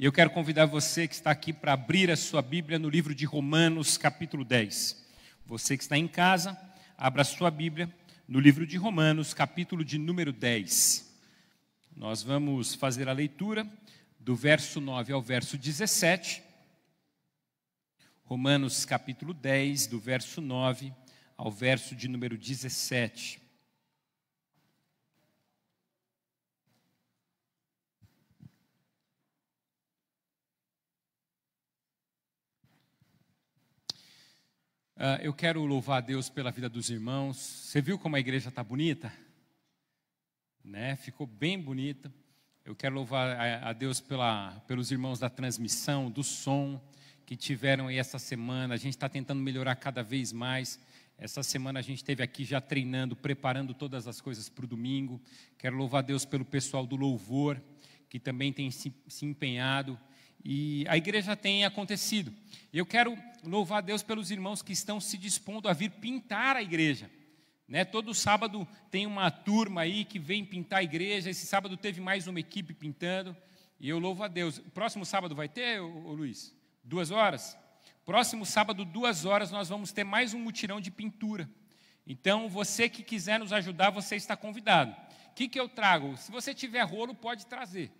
E eu quero convidar você que está aqui para abrir a sua Bíblia no livro de Romanos, capítulo 10. Você que está em casa, abra a sua Bíblia no livro de Romanos, capítulo de número 10. Nós vamos fazer a leitura do verso 9 ao verso 17. Romanos, capítulo 10, do verso 9 ao verso de número 17. Eu quero louvar a Deus pela vida dos irmãos. Você viu como a igreja está bonita? Né? Ficou bem bonita. Eu quero louvar a Deus pelos irmãos da transmissão, do som, que tiveram aí essa semana. A gente está tentando melhorar cada vez mais. Essa semana a gente esteve aqui já treinando, preparando todas as coisas para o domingo. Quero louvar a Deus pelo pessoal do louvor, que também tem se empenhado. E a igreja tem acontecido. Eu quero louvar a Deus pelos irmãos que estão se dispondo a vir pintar a igreja. Né? Todo sábado tem uma turma aí que vem pintar a igreja. Esse sábado teve mais uma equipe pintando. E eu louvo a Deus. Próximo sábado vai ter, ô Luiz? 2 horas? Próximo sábado, 2 horas, nós vamos ter mais um mutirão de pintura. Então, você que quiser nos ajudar, você está convidado. O que eu trago? Se você tiver rolo, pode trazer.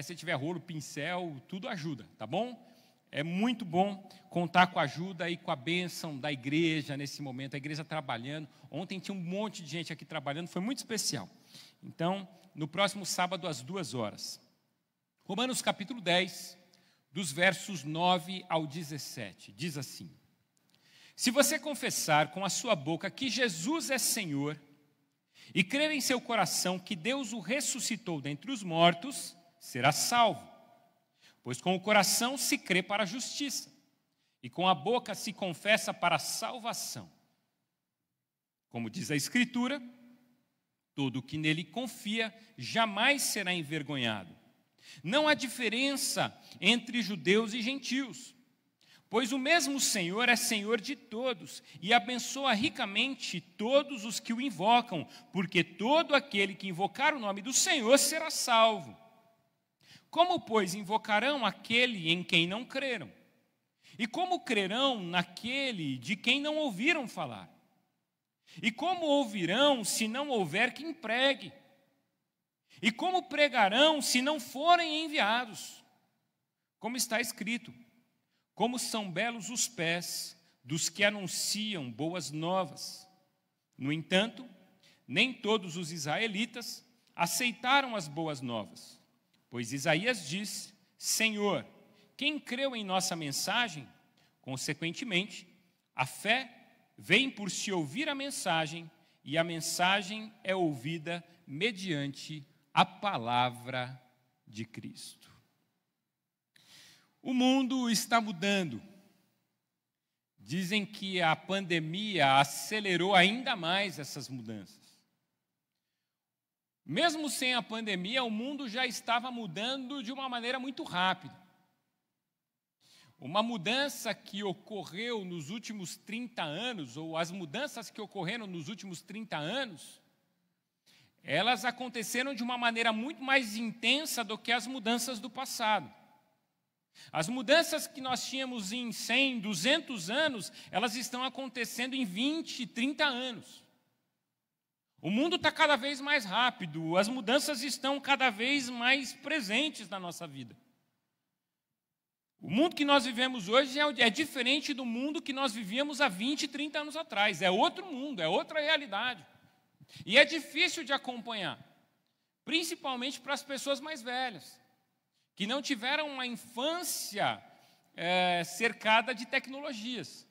Se tiver rolo, pincel, tudo ajuda, tá bom? É muito bom contar com a ajuda e com a bênção da igreja nesse momento, a igreja trabalhando. Ontem tinha um monte de gente aqui trabalhando, foi muito especial. Então, no próximo sábado, às 2 horas. Romanos capítulo 10, dos versos 9 ao 17, diz assim: Se você confessar com a sua boca que Jesus é Senhor e crer em seu coração que Deus o ressuscitou dentre os mortos, será salvo. Pois com o coração se crê para a justiça, e com a boca se confessa para a salvação. Como diz a Escritura, todo o que nele confia jamais será envergonhado. Não há diferença entre judeus e gentios, pois o mesmo Senhor é Senhor de todos, e abençoa ricamente todos os que o invocam, porque todo aquele que invocar o nome do Senhor será salvo. Como, pois, invocarão aquele em quem não creram? E como crerão naquele de quem não ouviram falar? E como ouvirão se não houver quem pregue? E como pregarão se não forem enviados? Como está escrito: como são belos os pés dos que anunciam boas novas. No entanto, nem todos os israelitas aceitaram as boas novas. Pois Isaías diz: Senhor, quem creu em nossa mensagem? Consequentemente, a fé vem por se ouvir a mensagem, e a mensagem é ouvida mediante a palavra de Cristo. O mundo está mudando. Dizem que a pandemia acelerou ainda mais essas mudanças. Mesmo sem a pandemia, o mundo já estava mudando de uma maneira muito rápida. Uma mudança que ocorreu nos últimos 30 anos, ou as mudanças que ocorreram nos últimos 30 anos, elas aconteceram de uma maneira muito mais intensa do que as mudanças do passado. As mudanças que nós tínhamos em 100, 200 anos, elas estão acontecendo em 20, 30 anos. O mundo está cada vez mais rápido, as mudanças estão cada vez mais presentes na nossa vida. O mundo que nós vivemos hoje é diferente do mundo que nós vivíamos há 20, 30 anos atrás. É outro mundo, é outra realidade. E é difícil de acompanhar, principalmente para as pessoas mais velhas, que não tiveram uma infância cercada de tecnologias,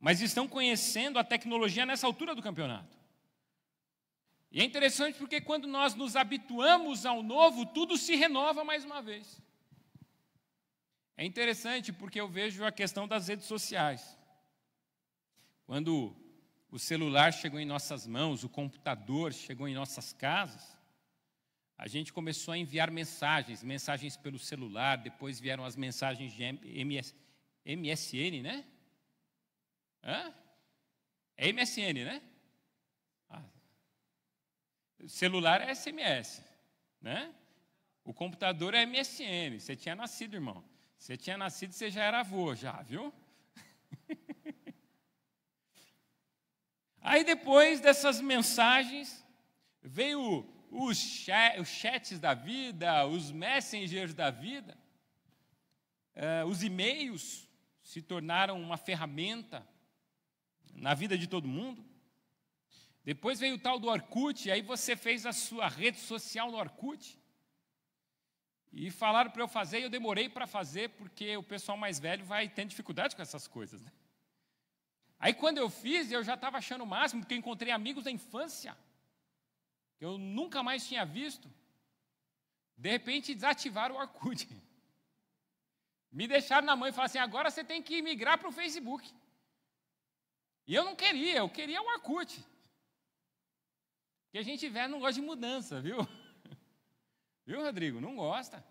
mas estão conhecendo a tecnologia nessa altura do campeonato. E é interessante porque quando nós nos habituamos ao novo, tudo se renova mais uma vez. É interessante porque eu vejo a questão das redes sociais. Quando o celular chegou em nossas mãos, o computador chegou em nossas casas, a gente começou a enviar mensagens pelo celular, depois vieram as mensagens de MSN, né? É MSN, né? Celular é SMS, né? O computador é MSN. Você tinha nascido, irmão. Você tinha nascido, você já era avô, já, viu? Aí depois dessas mensagens, veio os chats da vida, os messengers da vida, os e-mails se tornaram uma ferramenta na vida de todo mundo. Depois veio o tal do Orkut, aí você fez a sua rede social no Orkut. E falaram para eu fazer, e eu demorei para fazer, porque o pessoal mais velho vai tendo dificuldade com essas coisas, né? Aí quando eu fiz, eu já estava achando o máximo, porque eu encontrei amigos da infância, que eu nunca mais tinha visto. De repente desativaram o Orkut. Me deixaram na mão e falaram assim, agora você tem que migrar para o Facebook. E eu não queria, eu queria o Orkut. Porque a gente velho não gosta de mudança, viu? Viu, Rodrigo? Não gosta.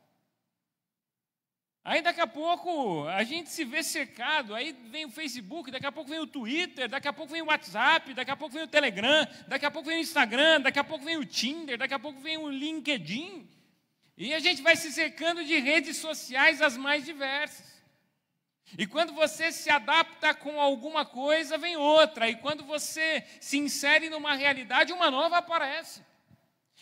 Aí daqui a pouco a gente se vê cercado, aí vem o Facebook, daqui a pouco vem o Twitter, daqui a pouco vem o WhatsApp, daqui a pouco vem o Telegram, daqui a pouco vem o Instagram, daqui a pouco vem o Tinder, daqui a pouco vem o LinkedIn. E a gente vai se cercando de redes sociais as mais diversas. E quando você se adapta com alguma coisa, vem outra. E quando você se insere numa realidade, uma nova aparece.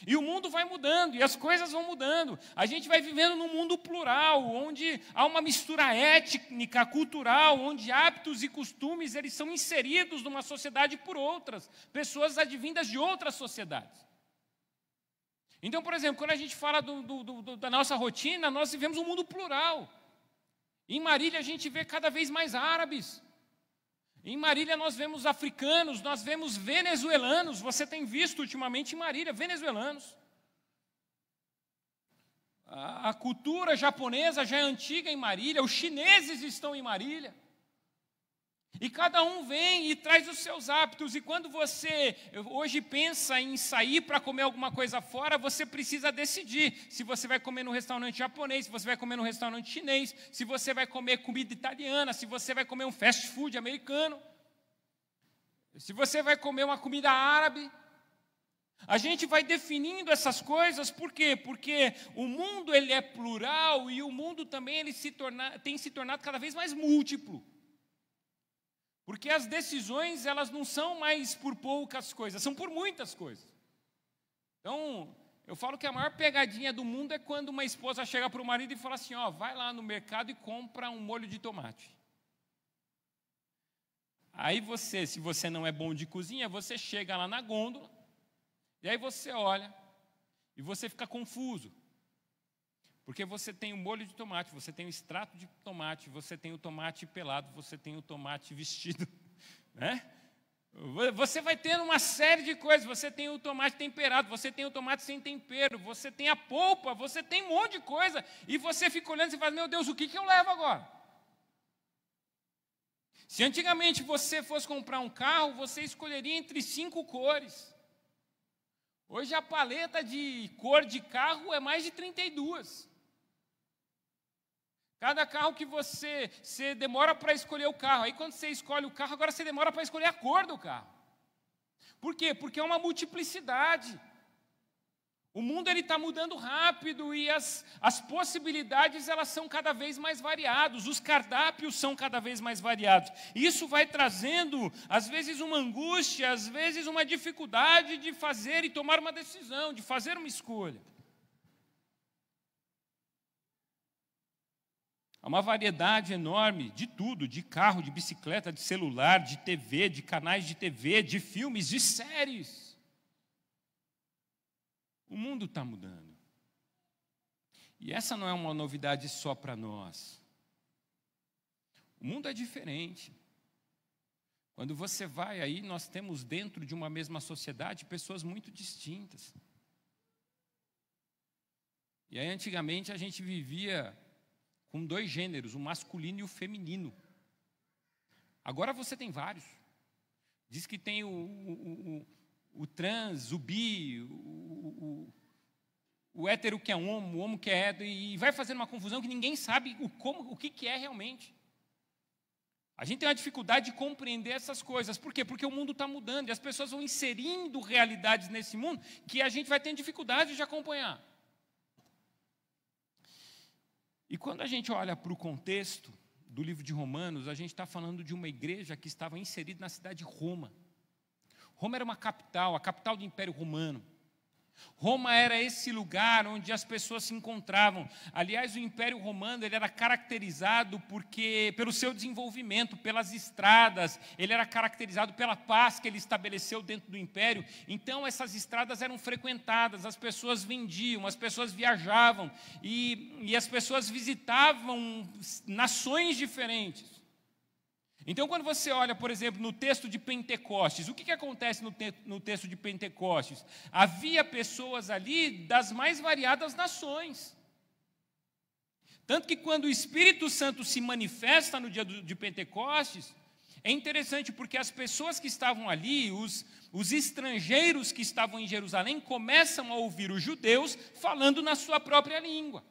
E o mundo vai mudando, e as coisas vão mudando. A gente vai vivendo num mundo plural, onde há uma mistura étnica, cultural, onde hábitos e costumes eles são inseridos numa sociedade por outras, pessoas advindas de outras sociedades. Então, por exemplo, quando a gente fala da nossa rotina, nós vivemos um mundo plural. Em Marília a gente vê cada vez mais árabes. Em Marília nós vemos africanos, nós vemos venezuelanos. Você tem visto ultimamente em Marília venezuelanos. A cultura japonesa já é antiga em Marília, os chineses estão em Marília. E cada um vem e traz os seus hábitos. E quando você hoje pensa em sair para comer alguma coisa fora, você precisa decidir se você vai comer num restaurante japonês, se você vai comer num restaurante chinês, se você vai comer comida italiana, se você vai comer um fast food americano, se você vai comer uma comida árabe. A gente vai definindo essas coisas, por quê? Porque o mundo ele é plural e o mundo também ele tem se tornado cada vez mais múltiplo. Porque as decisões, elas não são mais por poucas coisas, são por muitas coisas. Então, eu falo que a maior pegadinha do mundo é quando uma esposa chega para o marido e fala assim, ó, vai lá no mercado e compra um molho de tomate. Aí você, se você não é bom de cozinha, você chega lá na gôndola, e aí você olha, e você fica confuso. Porque você tem o molho de tomate, você tem o extrato de tomate, você tem o tomate pelado, você tem o tomate vestido, né? Você vai tendo uma série de coisas, você tem o tomate temperado, você tem o tomate sem tempero, você tem a polpa, você tem um monte de coisa, e você fica olhando e fala, meu Deus, o que eu levo agora? Se antigamente você fosse comprar um carro, você escolheria entre 5 cores. Hoje a paleta de cor de carro é mais de 32. Cada carro que você demora para escolher o carro. Aí quando você escolhe o carro, agora você demora para escolher a cor do carro. Por quê? Porque é uma multiplicidade. O mundo está mudando rápido e as possibilidades elas são cada vez mais variadas. Os cardápios são cada vez mais variados. Isso vai trazendo, às vezes, uma angústia, às vezes, uma dificuldade de fazer e tomar uma decisão, de fazer uma escolha. Há uma variedade enorme de tudo, de carro, de bicicleta, de celular, de TV, de canais de TV, de filmes, de séries. O mundo está mudando. E essa não é uma novidade só para nós. O mundo é diferente. Quando você vai aí, nós temos dentro de uma mesma sociedade pessoas muito distintas. E aí, antigamente, a gente vivia com 2 gêneros, o masculino e o feminino. Agora você tem vários. Diz que tem o trans, o bi, o hétero que é homo, o homo que é hétero, e vai fazendo uma confusão que ninguém sabe o que é realmente. A gente tem uma dificuldade de compreender essas coisas. Por quê? Porque o mundo está mudando, e as pessoas vão inserindo realidades nesse mundo que a gente vai tendo dificuldade de acompanhar. E quando a gente olha para o contexto do livro de Romanos, a gente está falando de uma igreja que estava inserida na cidade de Roma. Roma era uma capital, a capital do Império Romano. Roma era esse lugar onde as pessoas se encontravam. Aliás, o Império Romano ele era caracterizado pelo seu desenvolvimento, pelas estradas, ele era caracterizado pela paz que ele estabeleceu dentro do Império. Então, essas estradas eram frequentadas, as pessoas vendiam, as pessoas viajavam e as pessoas visitavam nações diferentes. Então, quando você olha, por exemplo, no texto de Pentecostes, o que acontece no texto de Pentecostes? Havia pessoas ali das mais variadas nações. Tanto que quando o Espírito Santo se manifesta no dia de Pentecostes, é interessante porque as pessoas que estavam ali, os estrangeiros que estavam em Jerusalém, começam a ouvir os judeus falando na sua própria língua.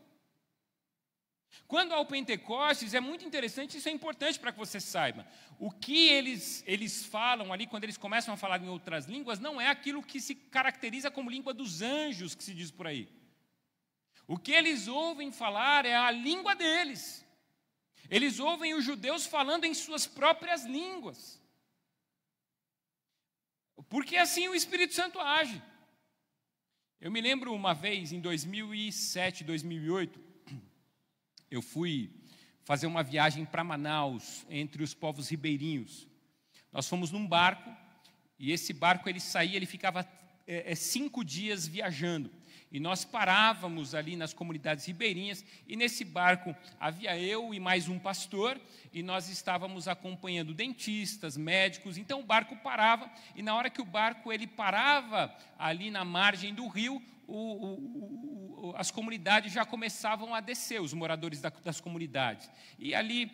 Quando há o Pentecostes, é muito interessante, isso é importante para que você saiba. O que eles falam ali, quando eles começam a falar em outras línguas, não é aquilo que se caracteriza como língua dos anjos, que se diz por aí. O que eles ouvem falar é a língua deles. Eles ouvem os judeus falando em suas próprias línguas. Porque assim o Espírito Santo age. Eu me lembro uma vez, em 2007, 2008, eu fui fazer uma viagem para Manaus, entre os povos ribeirinhos. Nós fomos num barco, e esse barco ele ficava 5 dias viajando. E nós parávamos ali nas comunidades ribeirinhas, e nesse barco havia eu e mais um pastor, e nós estávamos acompanhando dentistas, médicos. Então o barco parava, e na hora que o barco ele parava ali na margem do rio, as comunidades já começavam a descer, os moradores das comunidades. E ali,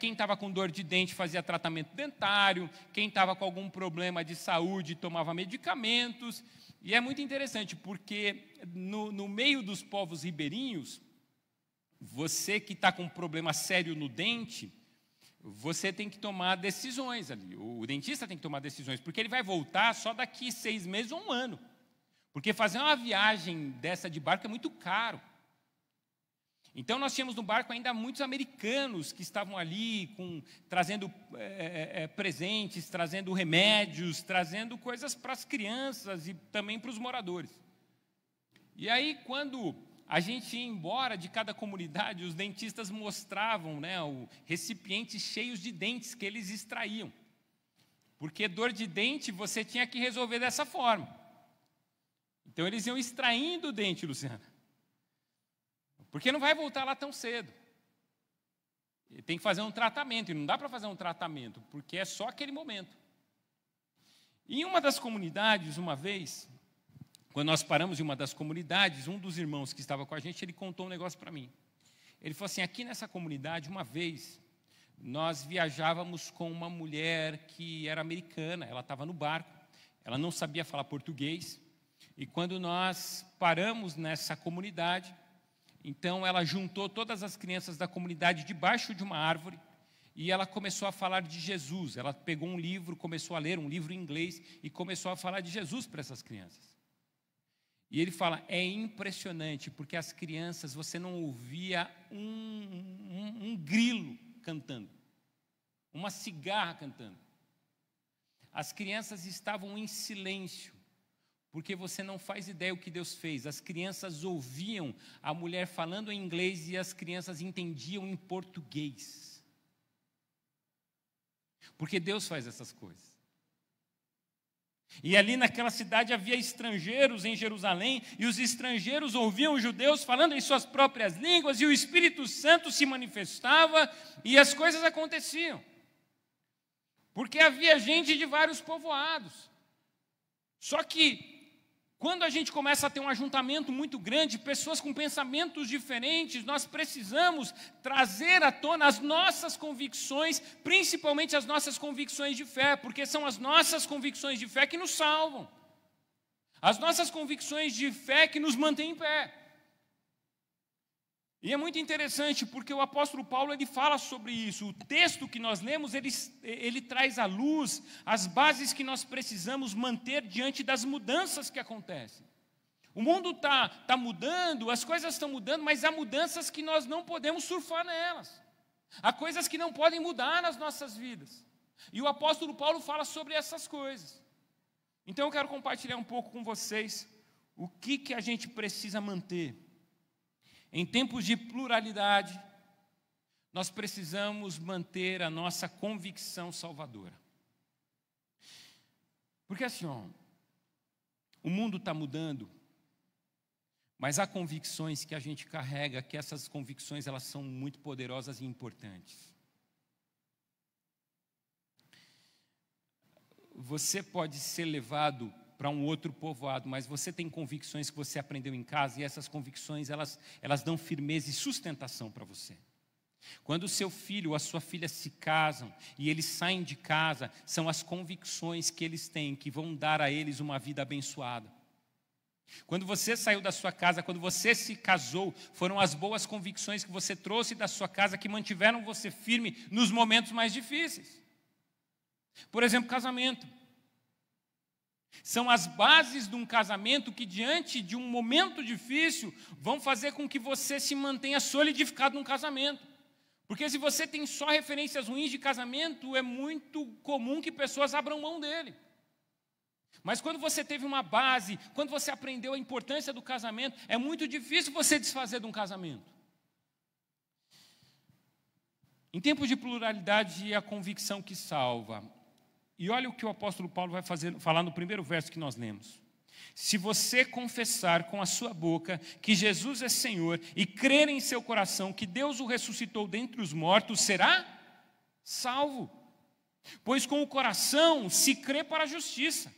quem estava com dor de dente fazia tratamento dentário, quem estava com algum problema de saúde tomava medicamentos. E é muito interessante, porque no meio dos povos ribeirinhos, você que está com um problema sério no dente, você tem que tomar decisões ali. O dentista tem que tomar decisões, porque ele vai voltar só daqui 6 meses ou 1 ano. Porque fazer uma viagem dessa de barco é muito caro. Então, nós tínhamos no barco ainda muitos americanos que estavam ali trazendo presentes, trazendo remédios, trazendo coisas para as crianças e também para os moradores. E aí, quando a gente ia embora de cada comunidade, os dentistas mostravam, recipientes cheios de dentes que eles extraíam. Porque dor de dente você tinha que resolver dessa forma. Então, eles iam extraindo o dente, Luciana. Porque não vai voltar lá tão cedo. Tem que fazer um tratamento, e não dá para fazer um tratamento, porque é só aquele momento. Em uma das comunidades, uma vez, quando nós paramos em uma das comunidades, um dos irmãos que estava com a gente, ele contou um negócio para mim. Ele falou assim, aqui nessa comunidade, uma vez, nós viajávamos com uma mulher que era americana, ela estava no barco, ela não sabia falar português, e quando nós paramos nessa comunidade, então ela juntou todas as crianças da comunidade debaixo de uma árvore e ela começou a falar de Jesus. Ela pegou um livro, começou a ler um livro em inglês e começou a falar de Jesus para essas crianças. E ele fala, é impressionante, porque as crianças, você não ouvia um grilo cantando, uma cigarra cantando. As crianças estavam em silêncio. Porque você não faz ideia o que Deus fez. As crianças ouviam a mulher falando em inglês e as crianças entendiam em português. Porque Deus faz essas coisas. E ali naquela cidade havia estrangeiros em Jerusalém, e os estrangeiros ouviam os judeus falando em suas próprias línguas, e o Espírito Santo se manifestava, e as coisas aconteciam. Porque havia gente de vários povoados. Só que quando a gente começa a ter um ajuntamento muito grande, pessoas com pensamentos diferentes, nós precisamos trazer à tona as nossas convicções, principalmente as nossas convicções de fé, porque são as nossas convicções de fé que nos salvam. As nossas convicções de fé que nos mantêm em pé. E é muito interessante, porque o apóstolo Paulo ele fala sobre isso. O texto que nós lemos, ele traz à luz as bases que nós precisamos manter diante das mudanças que acontecem. O mundo tá mudando, as coisas estão mudando, mas há mudanças que nós não podemos surfar nelas. Há coisas que não podem mudar nas nossas vidas. E o apóstolo Paulo fala sobre essas coisas. Então eu quero compartilhar um pouco com vocês o que a gente precisa manter. Em tempos de pluralidade, nós precisamos manter a nossa convicção salvadora. Porque assim, o mundo está mudando, mas há convicções que a gente carrega, que essas convicções elas são muito poderosas e importantes. Você pode ser levado para um outro povoado, mas você tem convicções que você aprendeu em casa, e essas convicções elas dão firmeza e sustentação para você. Quando o seu filho ou a sua filha se casam e eles saem de casa, são as convicções que eles têm que vão dar a eles uma vida abençoada. Quando você saiu da sua casa, quando você se casou, foram as boas convicções que você trouxe da sua casa que mantiveram você firme nos momentos mais difíceis. Por exemplo, casamento. São as bases de um casamento que, diante de um momento difícil, vão fazer com que você se mantenha solidificado num casamento. Porque se você tem só referências ruins de casamento, é muito comum que pessoas abram mão dele. Mas quando você teve uma base, quando você aprendeu a importância do casamento, é muito difícil você desfazer de um casamento. Em tempos de pluralidade, é a convicção que salva. E olha o que o apóstolo Paulo vai falar no primeiro verso que nós lemos. Se você confessar com a sua boca que Jesus é Senhor e crer em seu coração que Deus o ressuscitou dentre os mortos, será salvo. Pois com o coração se crê para a justiça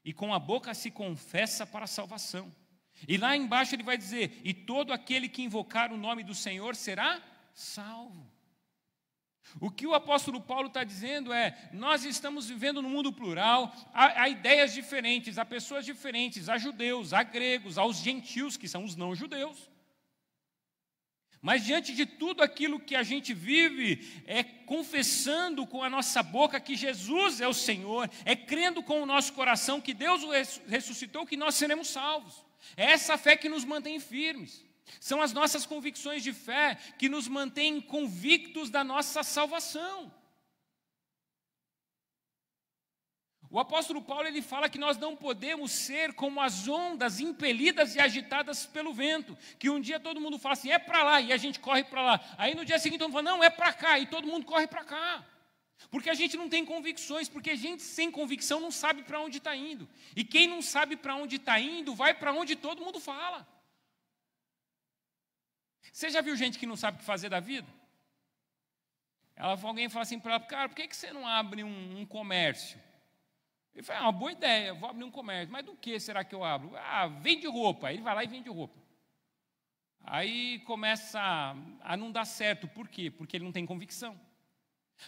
e com a boca se confessa para a salvação. E lá embaixo ele vai dizer, e todo aquele que invocar o nome do Senhor será salvo. O que o apóstolo Paulo está dizendo é, nós estamos vivendo num mundo plural, há ideias diferentes, há pessoas diferentes, há judeus, há gregos, há os gentios, que são os não-judeus. Mas diante de tudo aquilo que a gente vive, é confessando com a nossa boca que Jesus é o Senhor, é crendo com o nosso coração que Deus o ressuscitou, que nós seremos salvos. É essa fé que nos mantém firmes. São as nossas convicções de fé que nos mantêm convictos da nossa salvação. O apóstolo Paulo ele fala que nós não podemos ser como as ondas impelidas e agitadas pelo vento, que um dia todo mundo fala assim, é para lá, e a gente corre para lá. Aí no dia seguinte todo mundo fala, não, é para cá, e todo mundo corre para cá. Porque a gente não tem convicções, porque a gente sem convicção não sabe para onde está indo. E quem não sabe para onde está indo, vai para onde todo mundo fala. Você já viu gente que não sabe o que fazer da vida? Alguém fala assim para ela, cara, por que você não abre um comércio? Ele fala, uma boa ideia, vou abrir um comércio. Mas do que será que eu abro? Vende roupa. Aí ele vai lá e vende roupa. Aí começa a não dar certo. Por quê? Porque ele não tem convicção.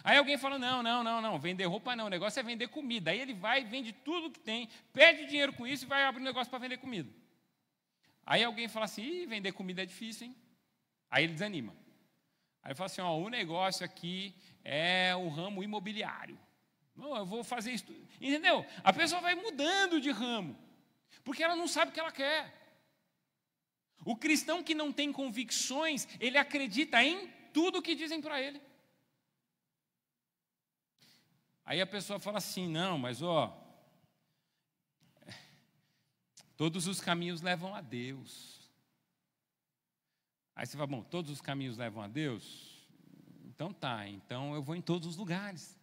Aí alguém fala, não, vender roupa não, o negócio é vender comida. Aí ele vai, vende tudo que tem, perde dinheiro com isso e vai abrir um negócio para vender comida. Aí alguém fala assim, vender comida é difícil, hein? Aí ele desanima. Aí ele fala assim, o negócio aqui é o ramo imobiliário. Não, eu vou fazer isso. Entendeu? A pessoa vai mudando de ramo, porque ela não sabe o que ela quer. O cristão que não tem convicções, ele acredita em tudo que dizem para ele. Aí a pessoa fala assim, não, mas todos os caminhos levam a Deus. Aí você fala, bom, todos os caminhos levam a Deus? Então tá, então eu vou em todos os lugares.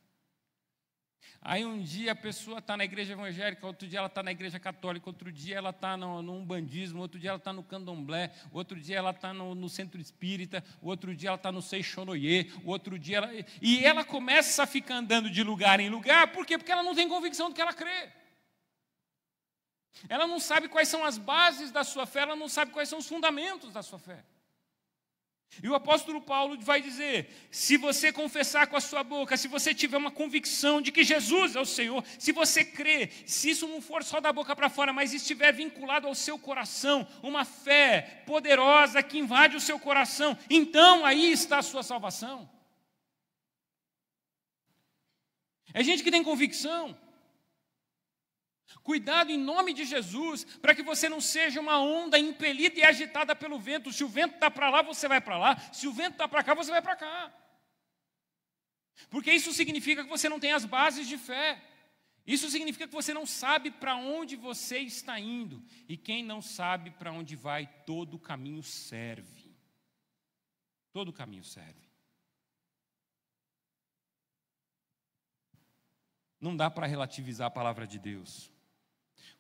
Aí um dia a pessoa está na igreja evangélica, outro dia ela está na igreja católica, outro dia ela está no umbandismo, outro dia ela está no candomblé, outro dia ela está no centro espírita, outro dia ela está no Seixonoye, outro dia ela... E ela começa a ficar andando de lugar em lugar, por quê? Porque ela não tem convicção do que ela crê. Ela não sabe quais são as bases da sua fé, ela não sabe quais são os fundamentos da sua fé. E o apóstolo Paulo vai dizer, se você confessar com a sua boca, se você tiver uma convicção de que Jesus é o Senhor, se você crer, se isso não for só da boca para fora, mas estiver vinculado ao seu coração, uma fé poderosa que invade o seu coração, então aí está a sua salvação. É gente que tem convicção. Cuidado em nome de Jesus, para que você não seja uma onda impelida e agitada pelo vento. Se o vento está para lá, você vai para lá. Se o vento está para cá, você vai para cá. Porque isso significa que você não tem as bases de fé. Isso significa que você não sabe para onde você está indo. E quem não sabe para onde vai, todo caminho serve. Todo caminho serve. Não dá para relativizar a palavra de Deus.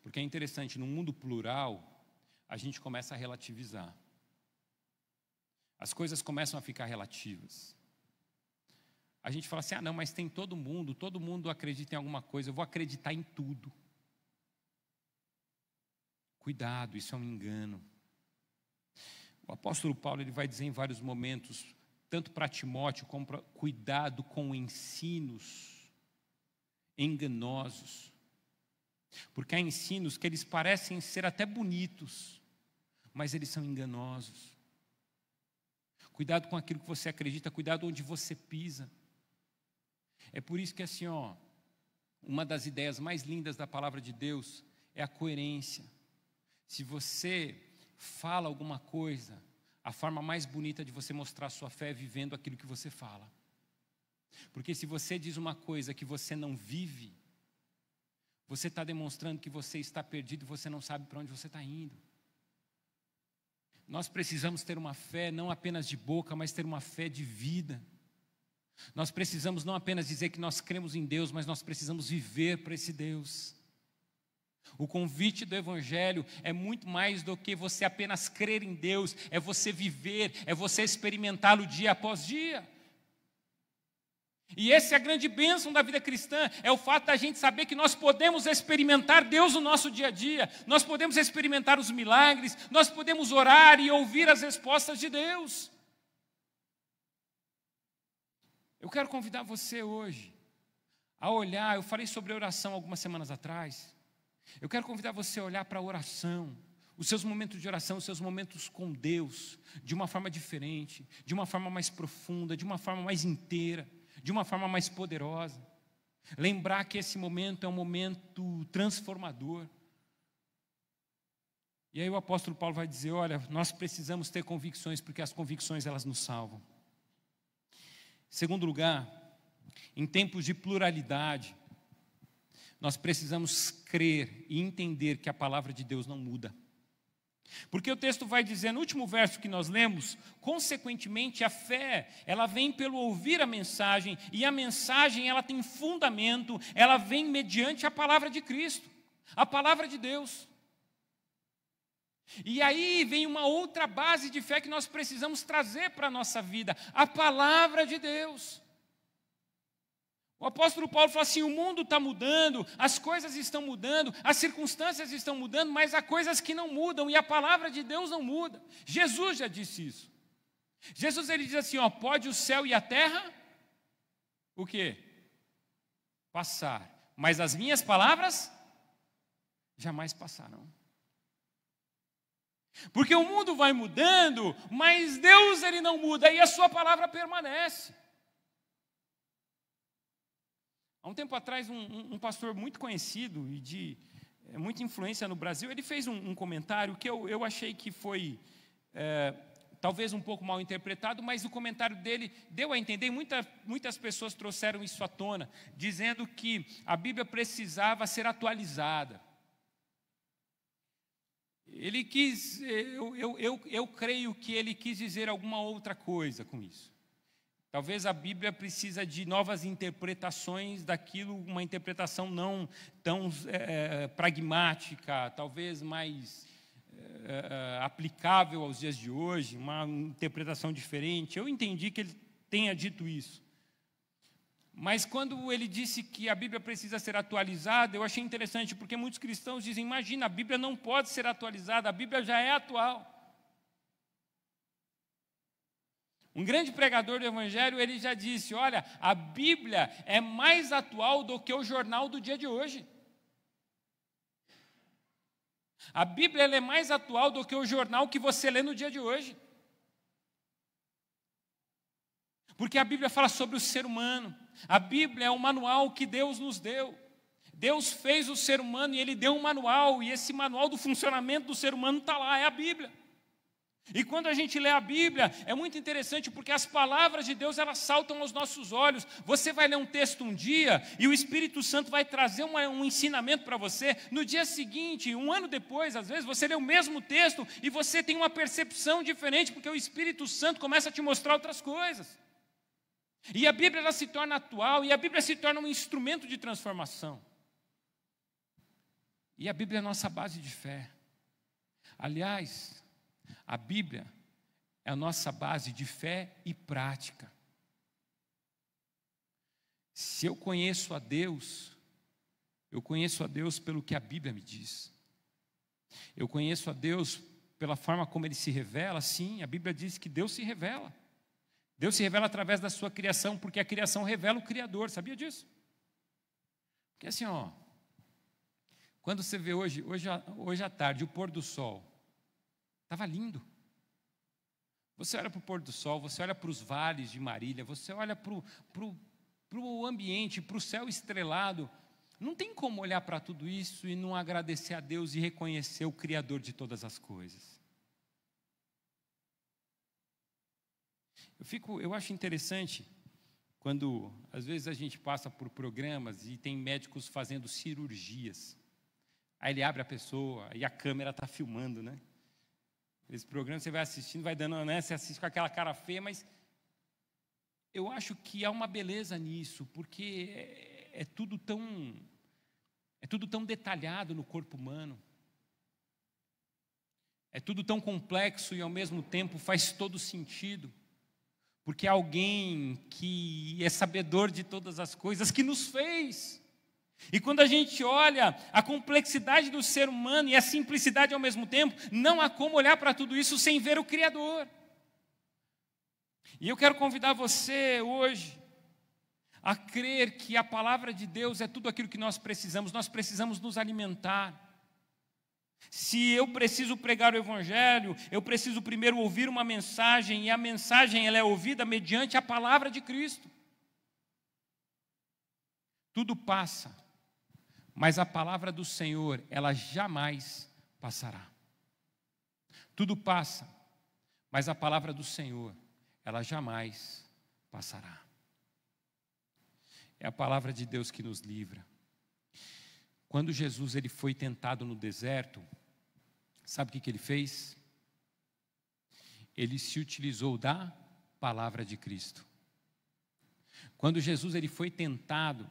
Porque é interessante, no mundo plural, a gente começa a relativizar. As coisas começam a ficar relativas. A gente fala assim, não, mas tem todo mundo acredita em alguma coisa, eu vou acreditar em tudo. Cuidado, isso é um engano. O apóstolo Paulo ele vai dizer em vários momentos, tanto para Timóteo como para cuidado com ensinos enganosos. Porque há ensinos que eles parecem ser até bonitos, mas eles são enganosos. Cuidado com aquilo que você acredita, cuidado onde você pisa. É por isso que assim, uma das ideias mais lindas da palavra de Deus é a coerência. Se você fala alguma coisa, a forma mais bonita de você mostrar sua fé é vivendo aquilo que você fala. Porque se você diz uma coisa que você não vive, você está demonstrando que você está perdido e você não sabe para onde você está indo. Nós precisamos ter uma fé não apenas de boca, mas ter uma fé de vida. Nós precisamos não apenas dizer que nós cremos em Deus, mas nós precisamos viver para esse Deus. O convite do Evangelho é muito mais do que você apenas crer em Deus, é você viver, é você experimentá-lo dia após dia. E essa é a grande bênção da vida cristã, é o fato da gente saber que nós podemos experimentar Deus no nosso dia a dia, nós podemos experimentar os milagres, nós podemos orar e ouvir as respostas de Deus. Eu quero convidar você hoje a olhar, eu falei sobre oração algumas semanas atrás, eu quero convidar você a olhar para a oração, os seus momentos de oração, os seus momentos com Deus, de uma forma diferente, de uma forma mais profunda, de uma forma mais inteira, de uma forma mais poderosa. Lembrar que esse momento é um momento transformador. E aí o apóstolo Paulo vai dizer, olha, nós precisamos ter convicções, porque as convicções elas nos salvam. Segundo lugar, em tempos de pluralidade, nós precisamos crer e entender que a palavra de Deus não muda. Porque o texto vai dizer, no último verso que nós lemos, consequentemente a fé, ela vem pelo ouvir a mensagem, e a mensagem ela tem fundamento, ela vem mediante a palavra de Cristo, a palavra de Deus. E aí vem uma outra base de fé que nós precisamos trazer para a nossa vida, a palavra de Deus. O apóstolo Paulo fala assim, o mundo está mudando, as coisas estão mudando, as circunstâncias estão mudando, mas há coisas que não mudam, e a palavra de Deus não muda. Jesus já disse isso. Jesus ele diz assim, pode o céu e a terra, o quê? Passar, mas as minhas palavras jamais passarão. Porque o mundo vai mudando, mas Deus ele não muda, e a sua palavra permanece. Há um tempo atrás, um pastor muito conhecido e de muita influência no Brasil, ele fez um comentário que eu achei que foi talvez um pouco mal interpretado, mas o comentário dele deu a entender, muitas pessoas trouxeram isso à tona, dizendo que a Bíblia precisava ser atualizada. Ele quis, eu creio que ele quis dizer alguma outra coisa com isso. Talvez a Bíblia precisa de novas interpretações daquilo, uma interpretação não tão pragmática, talvez mais aplicável aos dias de hoje, uma interpretação diferente. Eu entendi que ele tenha dito isso. Mas quando ele disse que a Bíblia precisa ser atualizada, eu achei interessante, porque muitos cristãos dizem, imagina, a Bíblia não pode ser atualizada, a Bíblia já é atual. Um grande pregador do Evangelho, ele já disse, olha, a Bíblia é mais atual do que o jornal do dia de hoje. A Bíblia ela é mais atual do que o jornal que você lê no dia de hoje. Porque a Bíblia fala sobre o ser humano. A Bíblia é um manual que Deus nos deu. Deus fez o ser humano e Ele deu um manual, e esse manual do funcionamento do ser humano está lá, é a Bíblia. E quando a gente lê a Bíblia, é muito interessante porque as palavras de Deus, elas saltam aos nossos olhos. Você vai ler um texto um dia e o Espírito Santo vai trazer um ensinamento para você. No dia seguinte, um ano depois, às vezes, você lê o mesmo texto e você tem uma percepção diferente porque o Espírito Santo começa a te mostrar outras coisas. E a Bíblia, ela se torna atual, e a Bíblia se torna um instrumento de transformação. E a Bíblia é a nossa base de fé. Aliás, a Bíblia é a nossa base de fé e prática. Se eu conheço a Deus pelo que a Bíblia me diz. Eu conheço a Deus pela forma como Ele se revela. Sim, a Bíblia diz que Deus se revela. Deus se revela através da sua criação, porque a criação revela o Criador. Sabia disso? Porque assim, quando você vê hoje à tarde, o pôr do sol, estava lindo. Você olha para o pôr do sol, você olha para os vales de Marília, você olha para o ambiente, para o céu estrelado. Não tem como olhar para tudo isso e não agradecer a Deus e reconhecer o Criador de todas as coisas. Eu acho interessante quando, às vezes, a gente passa por programas e tem médicos fazendo cirurgias. Aí ele abre a pessoa e a câmera está filmando, né? Esse programa você vai assistindo, vai dando, né? Você assiste com aquela cara feia, mas eu acho que há uma beleza nisso, porque é tudo tão detalhado no corpo humano. É tudo tão complexo e ao mesmo tempo faz todo sentido. Porque é alguém que é sabedor de todas as coisas, que nos fez. E quando a gente olha a complexidade do ser humano e a simplicidade ao mesmo tempo, não há como olhar para tudo isso sem ver o Criador. E eu quero convidar você hoje a crer que a palavra de Deus é tudo aquilo que nós precisamos nos alimentar. Se eu preciso pregar o Evangelho, eu preciso primeiro ouvir uma mensagem, e a mensagem ela é ouvida mediante a palavra de Cristo. Tudo passa, mas a palavra do Senhor, ela jamais passará. Tudo passa, mas a palavra do Senhor, ela jamais passará. É a palavra de Deus que nos livra. Quando Jesus ele foi tentado no deserto, sabe o que ele fez? Ele se utilizou da palavra de Cristo. Quando Jesus ele foi tentado,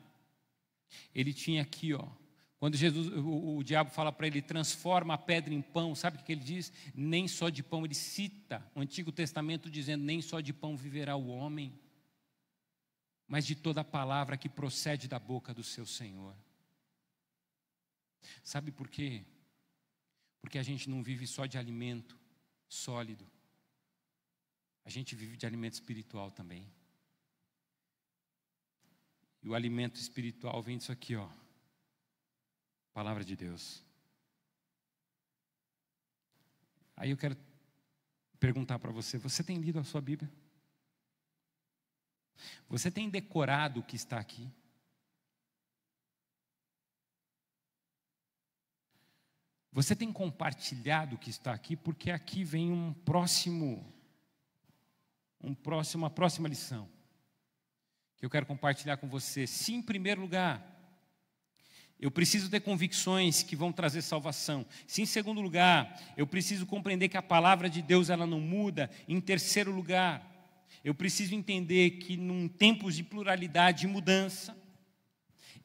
ele tinha aqui, quando o diabo fala para ele, transforma a pedra em pão, sabe o que ele diz? Nem só de pão, ele cita o Antigo Testamento dizendo, nem só de pão viverá o homem, mas de toda a palavra que procede da boca do seu Senhor. Sabe por quê? Porque a gente não vive só de alimento sólido. A gente vive de alimento espiritual também. E o alimento espiritual vem disso aqui, Palavra de Deus. Aí eu quero perguntar para você, você tem lido a sua Bíblia? Você tem decorado o que está aqui? Você tem compartilhado o que está aqui? Porque aqui vem uma próxima lição que eu quero compartilhar com você. Se em primeiro lugar, eu preciso ter convicções que vão trazer salvação. Se em segundo lugar, eu preciso compreender que a palavra de Deus ela não muda. Em terceiro lugar, eu preciso entender que num tempos de pluralidade e mudança,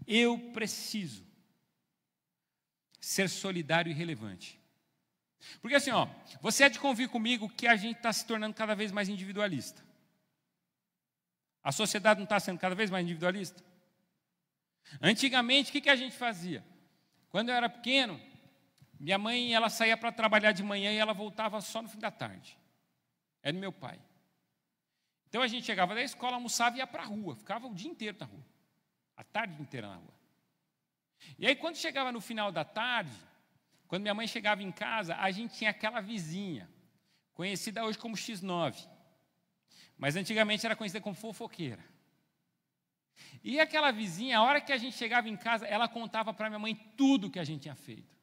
eu preciso ser solidário e relevante. Porque assim, você há de convir comigo que a gente está se tornando cada vez mais individualista. A sociedade não está sendo cada vez mais individualista? Antigamente, o que a gente fazia? Quando eu era pequeno, minha mãe ela saía para trabalhar de manhã e ela voltava só no fim da tarde. Era meu pai. Então a gente chegava da escola, almoçava e ia para a rua. Ficava o dia inteiro na rua. A tarde inteira na rua. E aí quando chegava no final da tarde, quando minha mãe chegava em casa, a gente tinha aquela vizinha, conhecida hoje como X9, mas antigamente era conhecida como fofoqueira. E aquela vizinha, a hora que a gente chegava em casa, ela contava para minha mãe tudo que a gente tinha feito.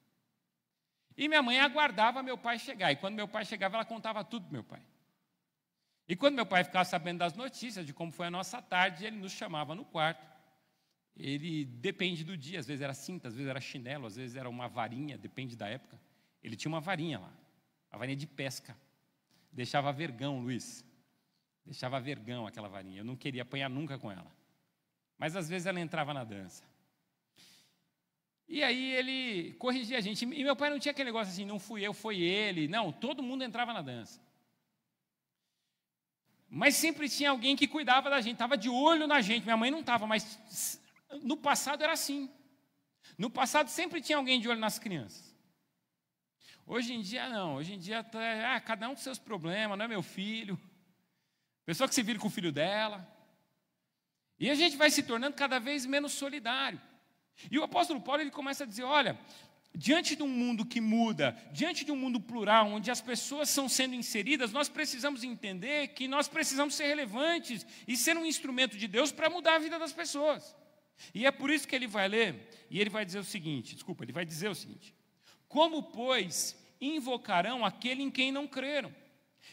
E minha mãe aguardava meu pai chegar. E quando meu pai chegava, ela contava tudo para meu pai. E quando meu pai ficava sabendo das notícias, de como foi a nossa tarde, ele nos chamava no quarto. Ele depende do dia, às vezes era cinta, às vezes era chinelo, às vezes era uma varinha, depende da época. Ele tinha uma varinha lá, uma varinha de pesca. Deixava vergão, Luiz. Deixava vergão aquela varinha. Eu não queria apanhar nunca com ela. Mas às vezes ela entrava na dança. E aí ele corrigia a gente. E meu pai não tinha aquele negócio assim, não fui eu, foi ele. Não, todo mundo entrava na dança. Mas sempre tinha alguém que cuidava da gente, estava de olho na gente. Minha mãe não estava, mas no passado era assim. No passado sempre tinha alguém de olho nas crianças. Hoje em dia não, hoje em dia cada um com seus problemas, não é meu filho. Pessoa que se vira com o filho dela. E a gente vai se tornando cada vez menos solidário. E o apóstolo Paulo ele começa a dizer, olha, diante de um mundo que muda, diante de um mundo plural, onde as pessoas são sendo inseridas, nós precisamos entender que nós precisamos ser relevantes e ser um instrumento de Deus para mudar a vida das pessoas. E é por isso que ele vai ler, e ele vai dizer o seguinte, ele vai dizer o seguinte, como, pois, invocarão aquele em quem não creram?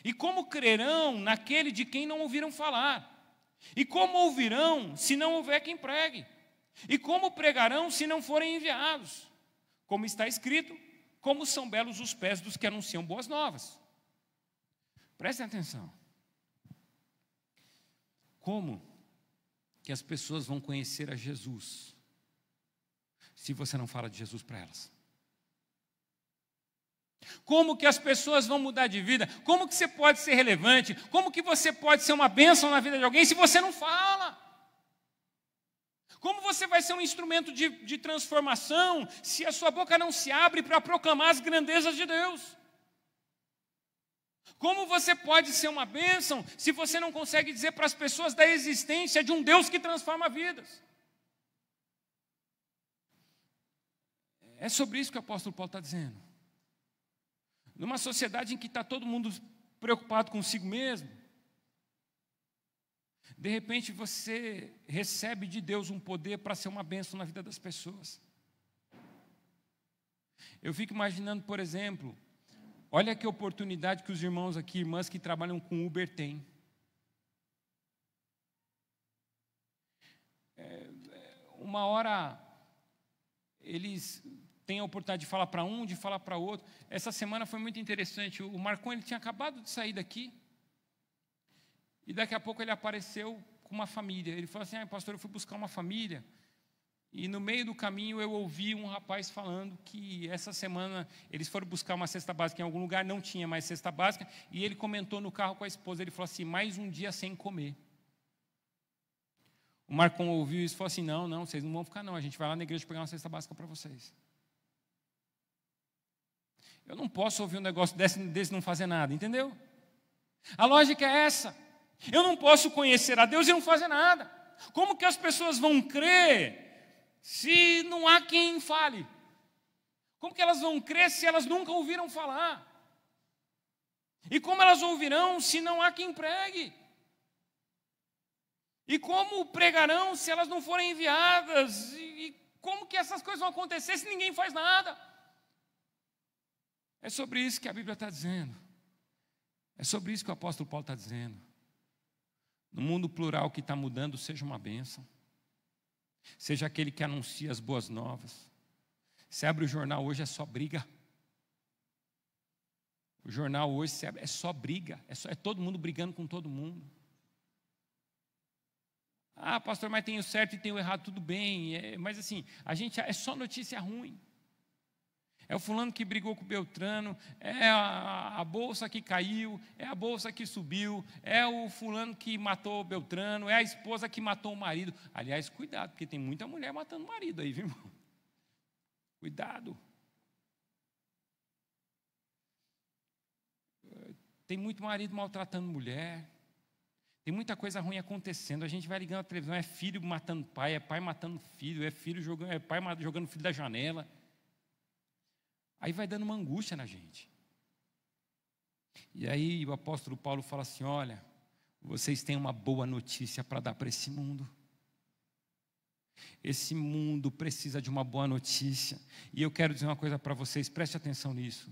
E como crerão naquele de quem não ouviram falar? E como ouvirão se não houver quem pregue? E como pregarão se não forem enviados? Como está escrito, como são belos os pés dos que anunciam boas novas. Prestem atenção. Como que as pessoas vão conhecer a Jesus se você não fala de Jesus para elas? Como que as pessoas vão mudar de vida? Como que você pode ser relevante? Como que você pode ser uma bênção na vida de alguém se você não fala? Como você vai ser um instrumento de transformação se a sua boca não se abre para proclamar as grandezas de Deus? Como você pode ser uma bênção se você não consegue dizer para as pessoas da existência de um Deus que transforma vidas? É sobre isso que o apóstolo Paulo está dizendo. Numa sociedade em que está todo mundo preocupado consigo mesmo, de repente você recebe de Deus um poder para ser uma bênção na vida das pessoas. Eu fico imaginando, por exemplo, olha que oportunidade que os irmãos aqui, irmãs que trabalham com Uber têm. Uma hora eles têm a oportunidade de falar para um, de falar para outro. Essa semana foi muito interessante. O Marcon ele tinha acabado de sair daqui. E daqui a pouco ele apareceu com uma família. Ele falou assim, pastor, eu fui buscar uma família. E no meio do caminho eu ouvi um rapaz falando que essa semana eles foram buscar uma cesta básica em algum lugar, não tinha mais cesta básica, e ele comentou no carro com a esposa, ele falou assim, mais um dia sem comer. O Marcon ouviu isso e falou assim, não, vocês não vão ficar não, a gente vai lá na igreja pegar uma cesta básica para vocês. Eu não posso ouvir um negócio desse não fazer nada, entendeu? A lógica é essa. Eu não posso conhecer a Deus e não fazer nada. Como que as pessoas vão crer se não há quem fale? Como que elas vão crer se elas nunca ouviram falar? E como elas ouvirão se não há quem pregue? E como pregarão se elas não forem enviadas? E como que essas coisas vão acontecer se ninguém faz nada? É sobre isso que a Bíblia está dizendo. É sobre isso que o apóstolo Paulo está dizendo. No mundo plural que está mudando, seja uma bênção. Seja aquele que anuncia as boas novas. Você abre o jornal hoje, é só briga. O jornal hoje é só briga. É todo mundo brigando com todo mundo. Pastor, mas tem o certo e tem o errado, tudo bem. Mas assim, é só notícia ruim. É o fulano que brigou com o Beltrano, é a bolsa que caiu, é a bolsa que subiu, é o fulano que matou o Beltrano, é a esposa que matou o marido. Aliás, cuidado, porque tem muita mulher matando o marido aí, viu, irmão? Cuidado. Tem muito marido maltratando mulher. Tem muita coisa ruim acontecendo. A gente vai ligando a televisão, é filho matando pai, é pai matando filho, é pai jogando filho da janela. Aí vai dando uma angústia na gente. E aí o apóstolo Paulo fala assim, olha, vocês têm uma boa notícia para dar para esse mundo. Esse mundo precisa de uma boa notícia. E eu quero dizer uma coisa para vocês, preste atenção nisso.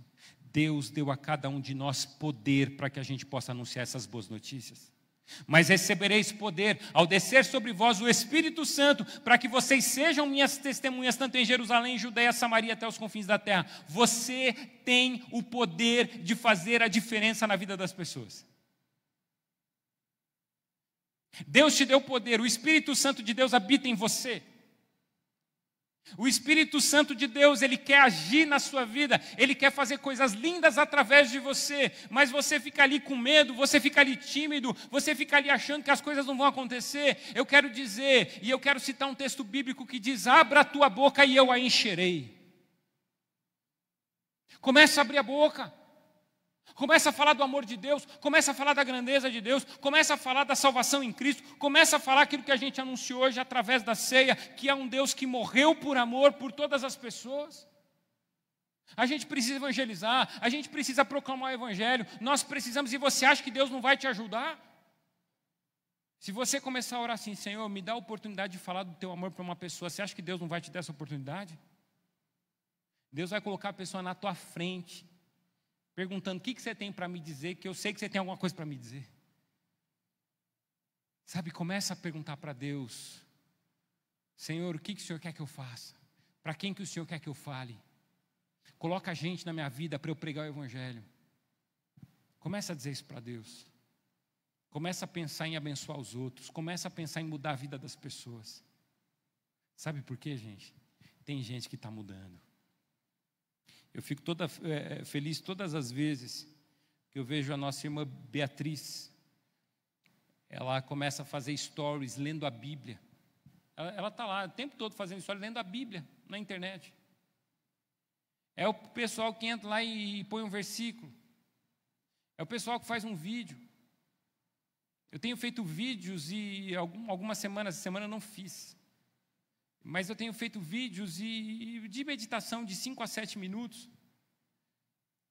Deus deu a cada um de nós poder para que a gente possa anunciar essas boas notícias. Mas recebereis poder ao descer sobre vós o Espírito Santo, para que vocês sejam minhas testemunhas, tanto em Jerusalém, Judeia, Samaria, até os confins da terra. Você tem o poder de fazer a diferença na vida das pessoas. Deus te deu poder, o Espírito Santo de Deus habita em você. O Espírito Santo de Deus, Ele quer agir na sua vida, Ele quer fazer coisas lindas através de você, mas você fica ali com medo, você fica ali tímido, você fica ali achando que as coisas não vão acontecer. Eu quero dizer, e eu quero citar um texto bíblico que diz: abra a tua boca e eu a encherei. Começa a abrir a boca. Começa a falar do amor de Deus, começa a falar da grandeza de Deus, começa a falar da salvação em Cristo, começa a falar aquilo que a gente anunciou hoje através da ceia, que é um Deus que morreu por amor por todas as pessoas. A gente precisa evangelizar, a gente precisa proclamar o evangelho, nós precisamos, e você acha que Deus não vai te ajudar? Se você começar a orar assim: Senhor, me dá a oportunidade de falar do teu amor para uma pessoa, você acha que Deus não vai te dar essa oportunidade? Deus vai colocar a pessoa na tua frente, perguntando: o que você tem para me dizer, que eu sei que você tem alguma coisa para me dizer. Sabe, começa a perguntar para Deus: Senhor, o que o Senhor quer que eu faça? Para quem que o Senhor quer que eu fale? Coloca a gente na minha vida para eu pregar o evangelho. Começa a dizer isso para Deus. Começa a pensar em abençoar os outros. Começa a pensar em mudar a vida das pessoas. Sabe por quê, gente? Tem gente que está mudando. Eu fico feliz todas as vezes que eu vejo a nossa irmã Beatriz. Ela começa a fazer stories lendo a Bíblia. Ela está lá o tempo todo fazendo stories lendo a Bíblia na internet. É o pessoal que entra lá e põe um versículo. É o pessoal que faz um vídeo. Eu tenho feito vídeos e algumas semanas, essa semana eu não fiz. Mas eu tenho feito vídeos de meditação de 5 a 7 minutos.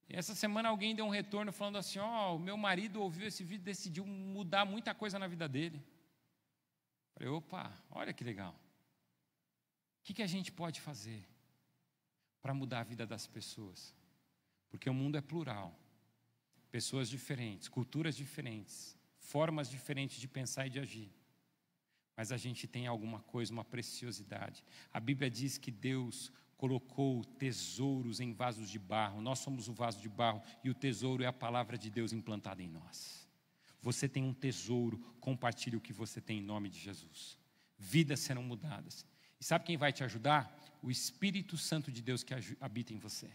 E essa semana alguém deu um retorno falando assim: o meu marido ouviu esse vídeo e decidiu mudar muita coisa na vida dele. Falei: opa, olha que legal. O que a gente pode fazer para mudar a vida das pessoas? Porque o mundo é plural. Pessoas diferentes, culturas diferentes, formas diferentes de pensar e de agir. Mas a gente tem alguma coisa, uma preciosidade. A Bíblia diz que Deus colocou tesouros em vasos de barro. Nós somos o vaso de barro e o tesouro é a palavra de Deus implantada em nós. Você tem um tesouro, compartilhe o que você tem em nome de Jesus. Vidas serão mudadas. E sabe quem vai te ajudar? O Espírito Santo de Deus que habita em você.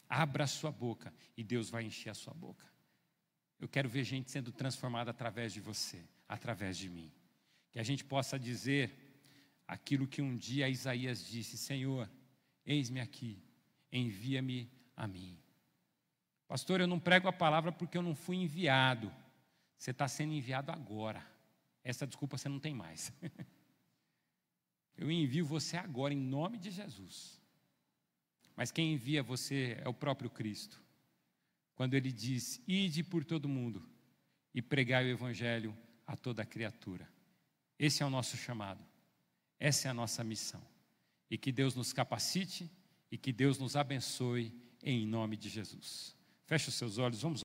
Abra a sua boca e Deus vai encher a sua boca. Eu quero ver gente sendo transformada através de você, através de mim. Que a gente possa dizer aquilo que um dia Isaías disse: Senhor, eis-me aqui, envia-me a mim. Pastor, eu não prego a palavra porque eu não fui enviado. Você está sendo enviado agora. Essa desculpa você não tem mais. Eu envio você agora, em nome de Jesus. Mas quem envia você é o próprio Cristo. Quando Ele diz: ide por todo mundo e pregai o evangelho a toda criatura. Esse é o nosso chamado, essa é a nossa missão. E que Deus nos capacite e que Deus nos abençoe em nome de Jesus. Feche os seus olhos, vamos